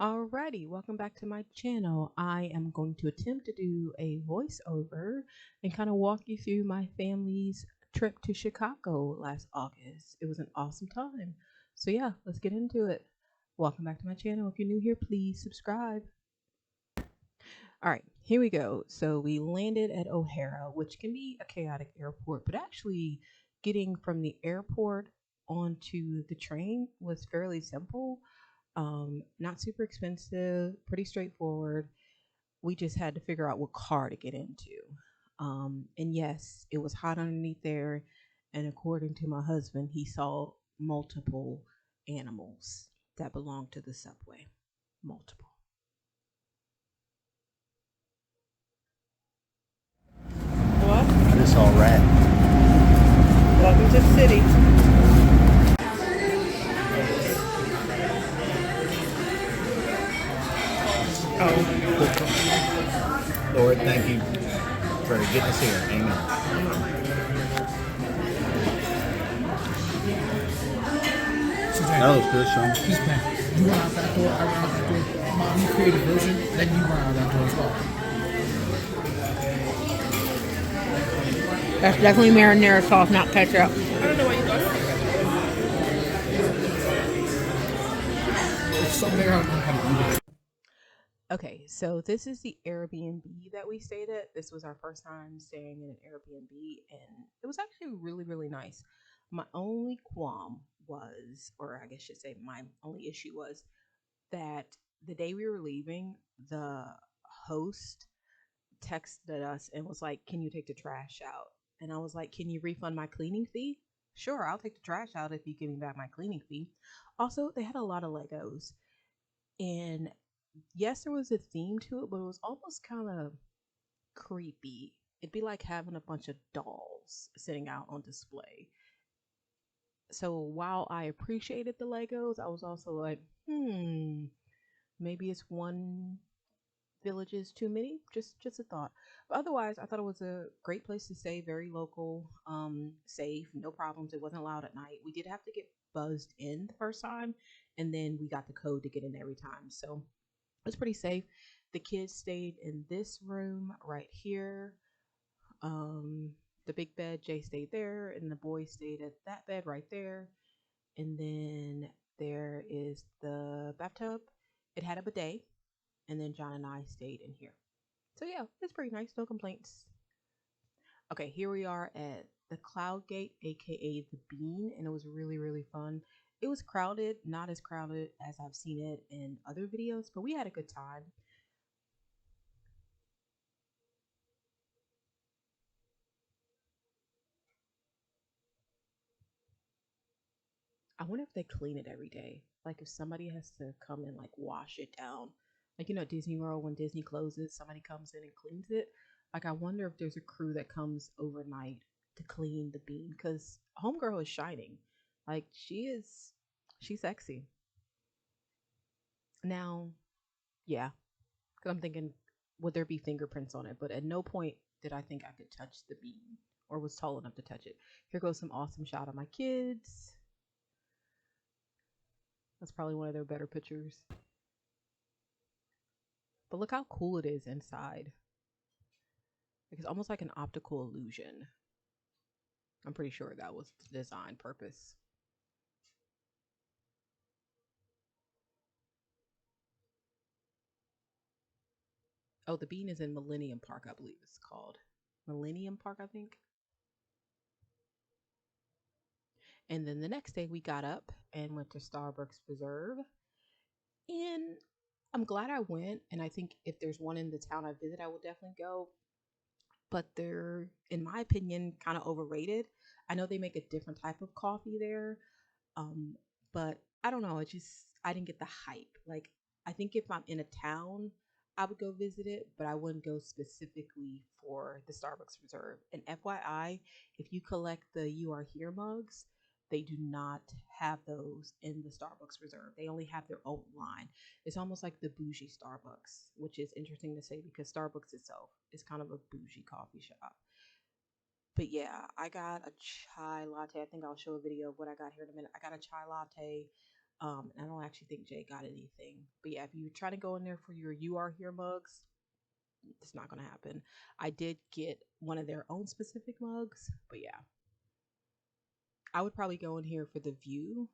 Alrighty, welcome back to my channel. I am going to attempt to do a voiceover and kind of walk you through my family's trip to Chicago last August. It was an awesome time. So yeah, let's get into it. Welcome back to my channel. If you're new here, please subscribe. Alright, here we go. So we landed at O'Hara, which can be a chaotic airport, but actually getting from the airport onto the train was fairly simple. Not super expensive, pretty straightforward. We just had to figure out what car to get into. And yes, it was hot underneath there. And according to my husband, he saw multiple animals that belonged to the subway. Multiple. What? I just saw a rat. Welcome to the city. Lord, thank you for getting us here. Amen. That was good, Sean. He's playing. You run out that door, I run out that door. Mom, you create a version, then you run out that door as well. That's definitely marinara sauce, not ketchup. I don't know why you thought It's so big, I don't know how to eat it. Okay, so this is the Airbnb that we stayed at. This was our first time staying in an Airbnb, and it was actually really, really nice. My only qualm was, or I guess I should say, my only issue was that the day we were leaving, the host texted us and was like, "Can you take the trash out?" And I was like, "Can you refund my cleaning fee?" "Sure, I'll take the trash out if you give me back my cleaning fee." Also, they had a lot of Legos, and yes, there was a theme to it, but it was almost kind of creepy. It'd be like having a bunch of dolls sitting out on display. So while I appreciated the Legos, I was also like, maybe it's one village is too many. Just a thought. But otherwise, I thought it was a great place to stay, very local, safe, no problems. It wasn't loud at night. We did have to get buzzed in the first time, and then we got the code to get in every time. So it was pretty safe. The kids stayed in this room right here. The big bed, Jay stayed there, and the boys stayed at that bed right there. And then there is the bathtub. It had a bidet, and then John and I stayed in here. So yeah, it's pretty nice. No complaints. Okay, here we are at the Cloud Gate, aka the Bean, and it was really, really fun. It was crowded, not as crowded as I've seen it in other videos, but we had a good time. I wonder if they clean it every day. Like if somebody has to come and like wash it down. Like at Disney World when Disney closes, somebody comes in and cleans it. Like I wonder if there's a crew that comes overnight to clean the Bean because Homegirl is shining. Like she's sexy. Now, yeah, because I'm thinking, would there be fingerprints on it? But at no point did I think I could touch the Bean or was tall enough to touch it. Here goes some awesome shot of my kids. That's probably one of their better pictures. But look how cool it is inside. Like it's almost like an optical illusion. I'm pretty sure that was the design purpose. Oh, the Bean is in Millennium Park, I believe it's called. Millennium Park, I think. And then the next day we got up and went to Starbucks Reserve. And I'm glad I went. And I think if there's one in the town I visit, I will definitely go. But they're, in my opinion, kind of overrated. I know they make a different type of coffee there. Um, but I don't know. I didn't get the hype. Like, I think if I'm in a town, I would go visit it, but I wouldn't go specifically for the Starbucks Reserve. And FYI, if you collect the You Are Here mugs, they do not have those in the Starbucks Reserve. They only have their own line. It's almost like the bougie Starbucks, which is interesting to say because Starbucks itself is kind of a bougie coffee shop. But yeah, I got a chai latte. I think I'll show a video of what I got here in a minute. I got a chai latte. And I don't actually think Jay got anything. But yeah, if you try to go in there for your "You Are Here" mugs, it's not gonna happen. I did get one of their own specific mugs, but yeah, I would probably go in here for the view.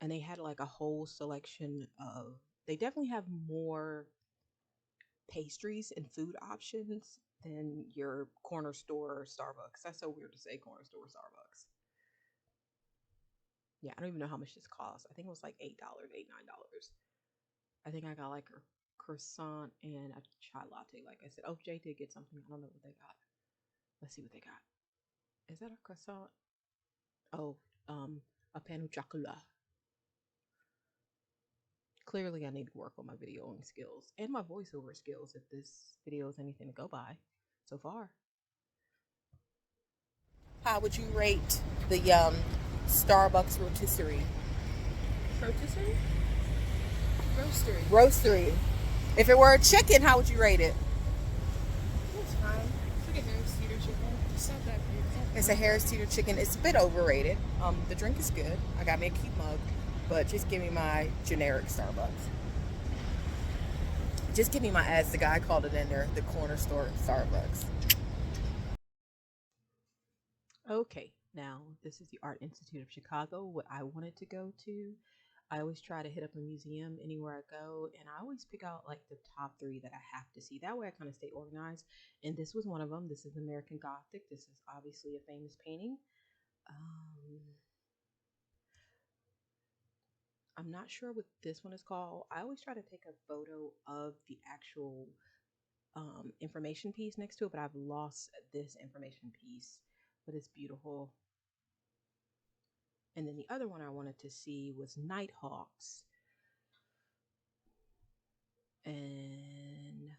And they had like a whole selection of. They definitely have more pastries and food options than your corner store Starbucks. That's so weird to say corner store Starbucks. Yeah, I don't even know how much this costs. I think it was like $8, $9. I think I got like a croissant and a chai latte. Like I said, oh, Jay did get something. I don't know what they got. Let's see what they got. Is that a croissant? Oh, a pain au chocolat. Clearly, I need to work on my videoing skills and my voiceover skills if this video is anything to go by so far. How would you rate the Starbucks rotisserie? Rotisserie? Roastery. Roastery. If it were a chicken, how would you rate it? It's fine. It's like a Harris Teeter chicken. It's not that good. It's a Harris Teeter chicken. It's a bit overrated. The drink is good. I got me a cute mug, but just give me my generic Starbucks. Just give me my, as the guy called it in there, the corner store Starbucks. Okay, now this is the Art Institute of Chicago, what I wanted to go to. I always try to hit up a museum anywhere I go, and I always pick out like the top 3 that I have to see. That way I kind of stay organized. And this was one of them. This is American Gothic. This is obviously a famous painting. I'm not sure what this one is called. I always try to take a photo of the actual information piece next to it, but I've lost this information piece. But it's beautiful. And then the other one I wanted to see was Nighthawks. And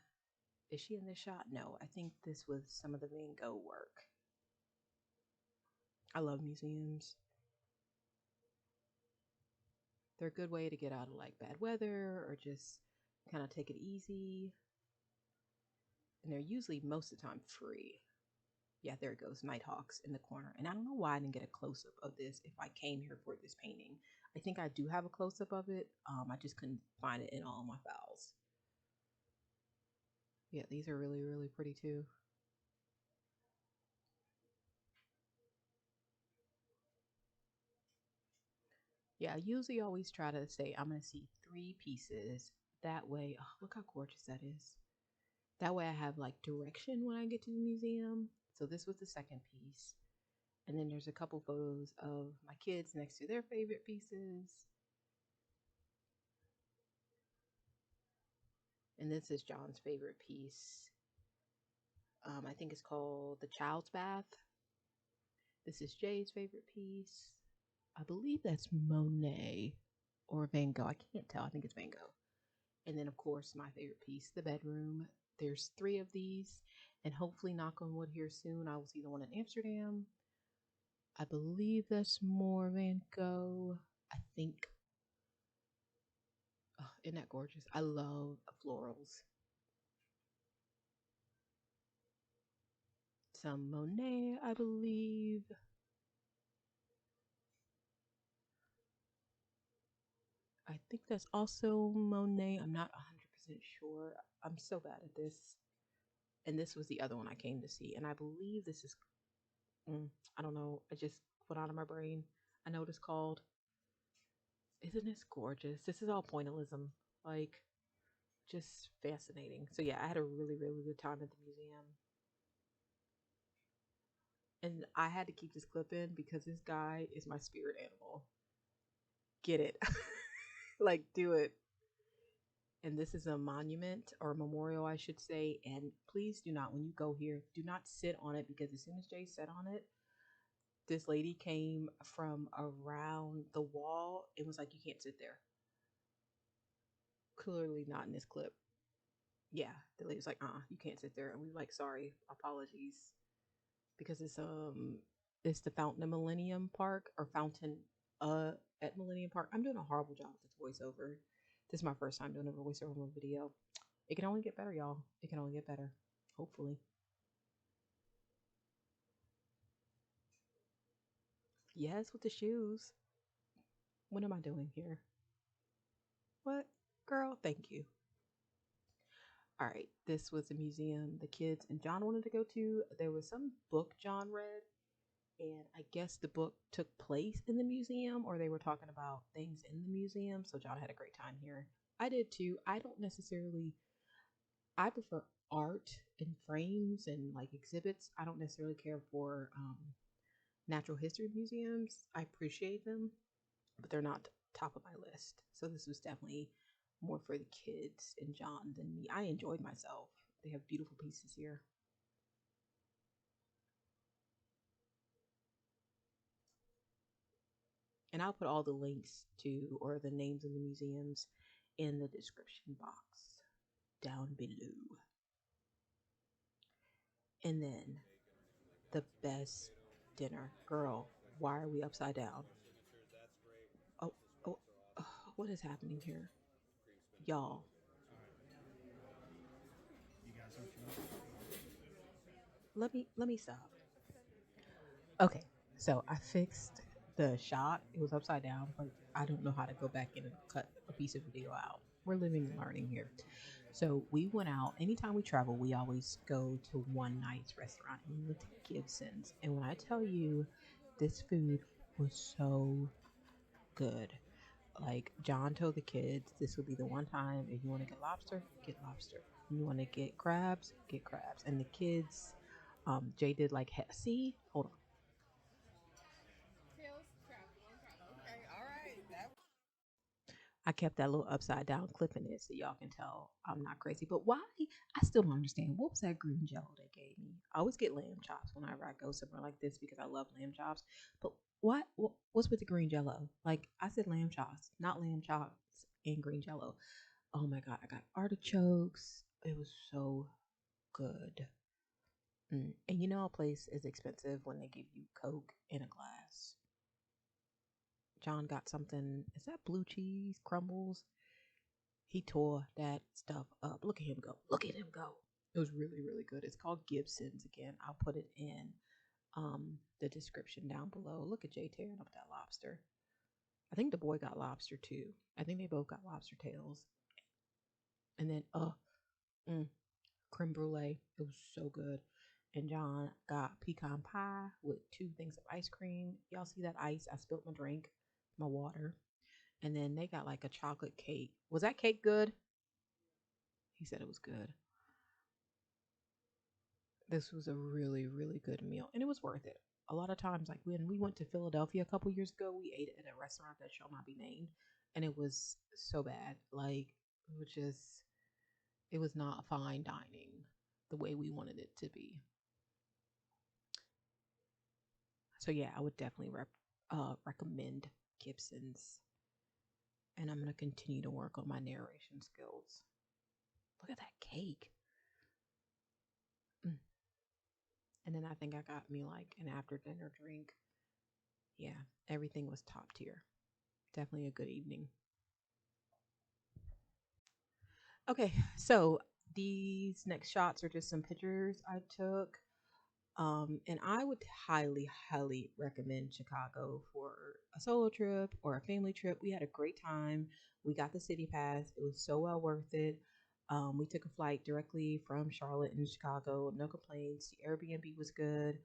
is she in this shot? No, I think this was some of the Van Gogh work. I love museums. They're a good way to get out of like bad weather or just kind of take it easy. And they're usually most of the time free. Yeah, there it goes, Nighthawks in the corner. And I don't know why I didn't get a close-up of this if I came here for this painting. I think I do have a close-up of it. I just couldn't find it in all my files. Yeah, these are really, really pretty too. Yeah, I usually always try to say I'm going to see 3 pieces. That way, oh, look how gorgeous that is. That way I have like direction when I get to the museum. So this was the second piece. And then there's a couple photos of my kids next to their favorite pieces. And this is John's favorite piece. I think it's called The Child's Bath. This is Jay's favorite piece. I believe that's Monet or Van Gogh. I can't tell. I think it's Van Gogh. And then, of course, my favorite piece, the bedroom. There's 3 of these. And hopefully, knock on wood here soon, I will see the one in Amsterdam. I believe that's more Van Gogh. I think. Oh, isn't that gorgeous? I love florals. Some Monet, I believe. I think that's also Monet. I'm not 100% sure. I'm so bad at this. And this was the other one I came to see. And I believe this is, I don't know. I just went out of my brain. I know what it's called. Isn't this gorgeous? This is all pointillism. Like, just fascinating. So, yeah, I had a really, really good time at the museum. And I had to keep this clip in because this guy is my spirit animal. Get it. Like, do it. And this is a monument or a memorial, I should say. And please do not, when you go here, do not sit on it because as soon as Jay sat on it, this lady came from around the wall. It was like, you can't sit there. Clearly not in this clip. Yeah, the lady was like, you can't sit there. And we were like, sorry, apologies. Because it's the Fountain of Millennium Park or Fountain at Millennium Park. I'm doing a horrible job with this voiceover. This is my first time doing a voiceover on a video. It can only get better, y'all. It can only get better. Hopefully. Yes, with the shoes. What am I doing here? What? Girl, thank you. All right, this was a museum the kids and John wanted to go to. There was some book John read, and I guess the book took place in the museum or they were talking about things in the museum. So John had a great time here. I did too. I don't necessarily, I prefer art and frames and like exhibits. I don't necessarily care for natural history museums. I appreciate them, but they're not top of my list. So this was definitely more for the kids and John than me. I enjoyed myself. They have beautiful pieces here. And I'll put all the links to or the names of the museums in the description box down below. And then the best dinner. Girl, why are we upside down? Oh, oh, oh, what is happening here? Y'all, let me stop. Okay, so I fixed the shot. It was upside down, but I don't know how to go back in and cut a piece of video out. We're living and learning here. So we went out. Anytime we travel, we always go to one night's restaurant, and we went to Gibsons. And when I tell you, this food was so good. Like John told the kids, this would be the one time if you want to get lobster, get lobster. You want to get crabs, get crabs. And the kids, Jay did like, see, hold on. Tails, crab, one crab. Okay, all right. That I kept that little upside down clip in it so y'all can tell I'm not crazy. But why? I still don't understand. What was that green jello they gave me? I always get lamb chops whenever I go somewhere like this because I love lamb chops. But what's with the green jello? Like I said lamb chops, not lamb chops and green jello. Oh my God, I got artichokes. It was so good. And you know a place is expensive when they give you Coke in a glass. John got something. Is that blue cheese crumbles? He tore that stuff up. Look at him go. Look at him go. It was really, really good. It's called Gibson's again. I'll put it in the description down below. Look at Jay tearing up that lobster. I think the boy got lobster too. I think they both got lobster tails. And then mm, creme brulee. It was so good. And John got pecan pie with 2 things of ice cream. Y'all see that ice? I spilled my drink, my water. And then they got like a chocolate cake. Was that cake good? He said it was good. This was a really, really good meal, and it was worth it. A lot of times, like when we went to Philadelphia a couple years ago, we ate at a restaurant that shall not be named, and it was so bad. Like, it was not fine dining the way we wanted it to be. So yeah, I would definitely recommend Gibson's, and I'm gonna continue to work on my narration skills. Look at that cake. Mm. And then I think I got me like an after dinner drink. Yeah, everything was top tier. Definitely a good evening. Okay, so these next shots are just some pictures I took. And I would highly, highly recommend Chicago for a solo trip or a family trip. We had a great time. We got the city pass. It was so well worth it. We took a flight directly from Charlotte in Chicago. No complaints. The Airbnb was good.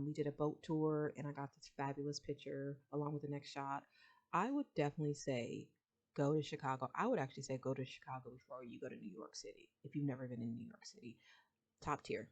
We did a boat tour, and I got this fabulous picture along with the next shot. I would definitely say go to Chicago. I would actually say go to Chicago before you go to New York City if you've never been in New York City. Top tier.